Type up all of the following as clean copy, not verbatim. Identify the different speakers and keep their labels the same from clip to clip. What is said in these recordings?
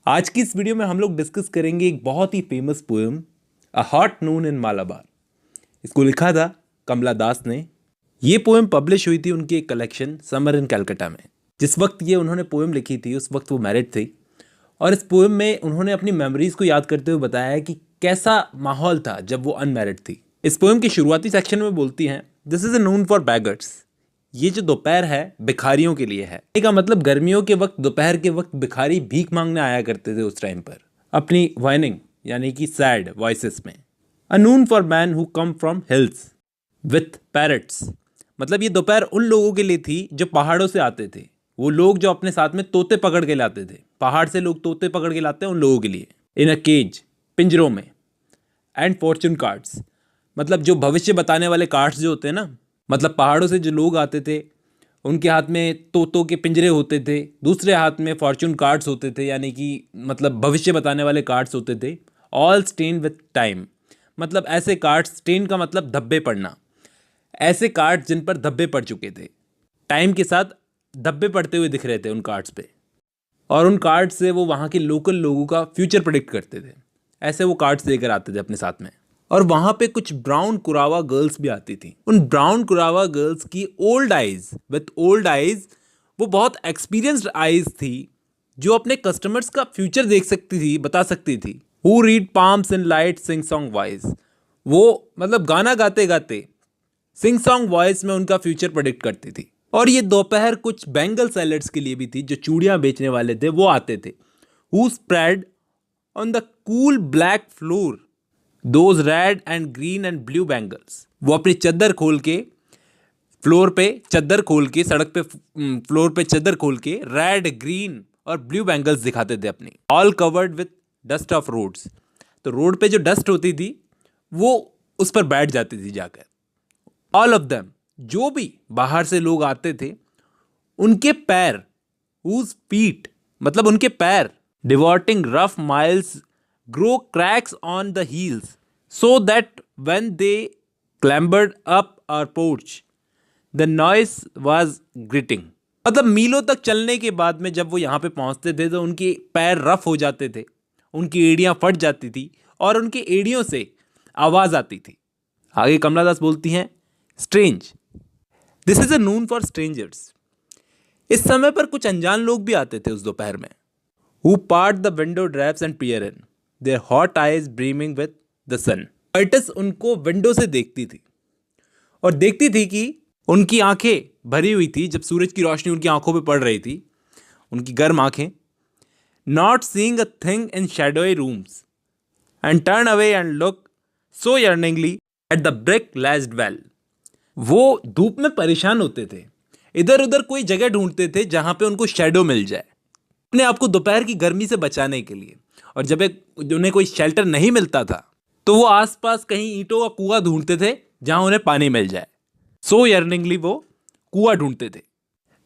Speaker 1: आज की इस वीडियो में हम लोग डिस्कस करेंगे एक बहुत ही फेमस पोएम अ हॉट नून इन मालाबार। इसको लिखा था कमला दास ने। ये पोएम पब्लिश हुई थी उनकी एक कलेक्शन समर इन कलकत्ता में। जिस वक्त ये उन्होंने पोएम लिखी थी उस वक्त वो मैरिड थे और इस पोएम में उन्होंने अपनी मेमोरीज को याद करते हुए बताया है कि कैसा माहौल था जब वो अनमैरिड थी। इस पोएम के शुरुआती सेक्शन में बोलती हैं, this is a noon for beggars. ये जो दोपहर है भिखारियों के लिए है। का मतलब गर्मियों के वक्त दोपहर के वक्त भिखारी भीख मांगने आया करते थे उस टाइम पर अपनी वाइनिंग यानी कि सैड वॉइसेस में। A noon for man who come from hills with parrots. मतलब ये दोपहर उन लोगों के लिए थी जो पहाड़ों से आते थे, वो लोग जो अपने साथ में तोते पकड़ के लाते थे। पहाड़ से लोग तोते पकड़ के लाते हैं उन लोगों के लिए। इन अ केज, पिंजरों में। एंड फॉर्चून कार्ड्स, मतलब जो भविष्य बताने वाले कार्ड्स जो होते हैं ना, मतलब पहाड़ों से जो लोग आते थे उनके हाथ में तोतों के पिंजरे होते थे, दूसरे हाथ में फॉर्चून कार्ड्स होते थे यानी कि मतलब भविष्य बताने वाले कार्ड्स होते थे। ऑल स्टेन विथ टाइम, मतलब ऐसे कार्ड्स, स्टेन का मतलब धब्बे पड़ना, ऐसे कार्ड्स जिन पर धब्बे पड़ चुके थे, टाइम के साथ धब्बे पड़ते हुए दिख रहे थे उन कार्ड्स पे। और उन कार्ड्स से वो वहाँ के लोकल लोगों का फ्यूचर प्रेडिक्ट करते थे। ऐसे वो कार्ड्स लेकर आते थे अपने साथ में। और वहाँ पे कुछ ब्राउन कुरावा गर्ल्स भी आती थी। उन ब्राउन कुरावा गर्ल्स की old eyes with old eyes, वो बहुत एक्सपीरियंस्ड आइज थी जो अपने कस्टमर्स का फ्यूचर देख सकती थी, बता सकती थी। Who read palms in light sing song voice, वो मतलब गाना गाते गाते सिंग सॉन्ग वॉइस में उनका फ्यूचर प्रेडिक्ट करती थी। और ये दोपहर कुछ बैंगल सेलर्स के लिए भी थी, जो चूड़ियाँ बेचने वाले थे वो आते थे। Who spread on the cool black floor those red and green and blue bangles. वो अपनी चद्दर खोल के फ्लोर पे चद्दर खोल के सड़क पे फ्लोर पे चद्दर खोल के रेड, ग्रीन और ब्लू बैंगल्स दिखाते थे अपनी। All covered with dust of roads, तो रोड पे जो डस्ट होती थी वो उस पर बैठ जाती थी जाकर। ऑल ऑफ देम, जो भी बाहर से लोग आते थे उनके पैर, whose feet मतलब उनके पैर, डिवॉर्टिंग rough miles grow cracks on the heels so that when they clambered up our porch the noise was gritting। मतलब मीलों तक चलने के बाद में जब वो यहाँ पे पहुँचते थे तो उनके पैर रफ हो जाते थे, उनकी एड़ियाँ फट जाती थी और उनकी एड़ियों से आवाज़ आती थी। आगे कमला दास बोलती हैं, strange, this is a noon for strangers. इस समय पर कुछ अनजान लोग भी आते थे उस दोपहर में। Who part the window drapes and peer in, their hot eyes beaming with the sun। कर्टस उनको विंडो से देखती थी और देखती थी कि उनकी आंखें भरी हुई थी जब सूरज की रोशनी उनकी आंखों पे पड़ रही थी, उनकी गर्म आंखें। Not seeing a thing in shadowy rooms and turn away and look so yearningly at the brick latched well। वो धूप में परेशान होते थे, इधर उधर कोई जगह ढूंढते थे जहां पे उनको शैडो मिल जाए अपने आप को दोपहर की गर्मी से बचाने के लिए। और जब उन्हें कोई शेल्टर नहीं मिलता था तो वो आसपास कहीं ईंटों का कुआं ढूंढते थे जहां उन्हें पानी मिल जाए। सो यर्निंगली वो कुआं ढूंढते थे।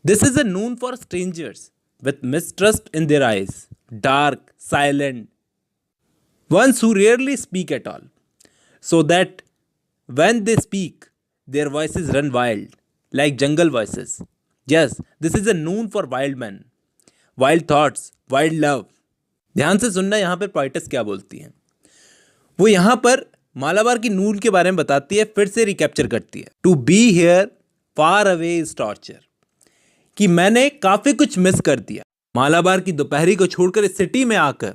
Speaker 1: This is a noon for strangers with mistrust in their eyes, dark, silent, ones who rarely speak at all, so that when they speak their voices run wild like jungle voices. Yes, this is a noon for wild man, wild thoughts, wild love. ध्यान से सुनना यहाँ पर poets क्या बोलती हैं। वो यहाँ पर मालाबार की नून के बारे में बताती है, फिर से रिकैप्चर करती है। To be here far away is torture, कि मैंने काफ़ी कुछ मिस कर दिया। मालाबार की दोपहरी को छोड़कर इस सिटी में आकर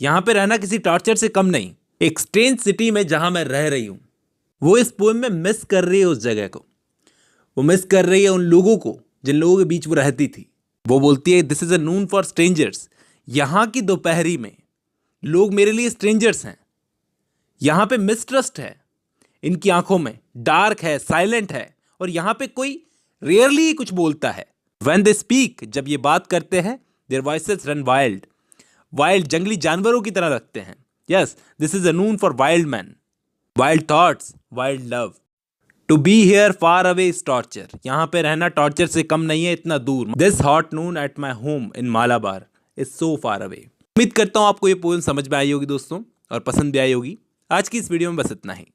Speaker 1: यहाँ पे रहना किसी टॉर्चर से कम नहीं। एक स्ट्रेंज सिटी में जहाँ मैं रह रही हूँ, वो इस पोएम में मिस कर रही है उस जगह को। वो मिस कर रही है उन लोगों को जिन लोगों के बीच वो रहती थी। वो बोलती है, this is a noon for strangers. यहाँ की दोपहरी में लोग मेरे लिए स्ट्रेंजर्स हैं। यहाँ पे मिसट्रस्ट है इनकी आंखों में, डार्क है, साइलेंट है, और यहाँ पे कोई रेयरली ही कुछ बोलता है। व्हेन दे स्पीक, जब ये बात करते हैं, their voices run wild, wild जंगली जानवरों की तरह लगते हैं। Yes, this is a noon for wild man, wild thoughts, wild love. To be here far away is torture, यहाँ पे रहना टॉर्चर से कम नहीं है, इतना दूर। This hot Noon at my home in Malabar is so far away. उम्मीद करता हूँ आपको ये पोएम समझ में आई होगी दोस्तों, और पसंद भी आई होगी। आज की इस वीडियो में बस इतना ही।